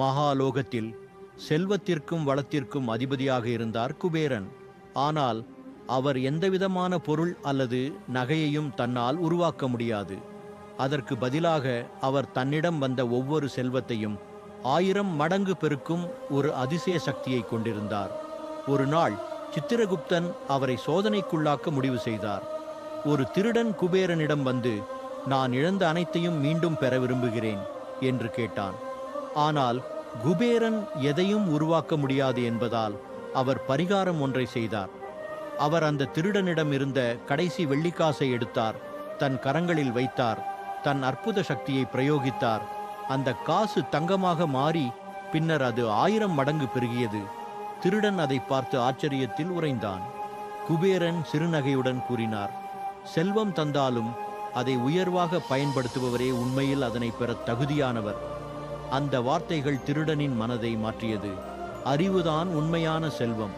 மகாலோகத்தில் செல்வத்திற்கும் வளத்திற்கும் அதிபதியாக இருந்தார் குபேரன். ஆனால் அவர் எந்தவிதமான பொருள் அல்லது நகையையும் தன்னால் உருவாக்க முடியாது. அதற்கு பதிலாக அவர் தன்னிடம் வந்த ஒவ்வொரு செல்வத்தையும் 1000 மடங்கு பெருக்கும் ஒரு அதிசய சக்தியை கொண்டிருந்தார். ஒரு நாள் சித்திரகுப்தன் அவரை சோதனைக்குள்ளாக்க முடிவு செய்தார். ஒரு திருடன் குபேரனிடம் வந்து, நான் இழந்த அனைத்தையும் மீண்டும் பெற விரும்புகிறேன் என்று கேட்டான். ஆனால் குபேரன் எதையும் உருவாக்க முடியாது என்பதால் அவர் பரிகாரம் ஒன்றை செய்தார். அவர் அந்த திருடனிடம் இருந்த கடைசி வெள்ளிக்காசை எடுத்தார், தன் கரங்களில் வைத்தார், தன் அற்புத சக்தியை பிரயோகித்தார். அந்த காசு தங்கமாக மாறி பின்னர் அது 1000 மடங்கு பெருகியது. திருடன் அதை பார்த்து ஆச்சரியத்தில் உறைந்தான். குபேரன் சிறுநகையுடன் கூறினார், செல்வம் தந்தாலும் அதை உயர்வாக பயன்படுத்துபவரே உண்மையில் அதனை பெற தகுதியானவர். அந்த வார்த்தைகள் திருடனின் மனதை மாற்றியது. அறிவுதான் உண்மையான செல்வம்.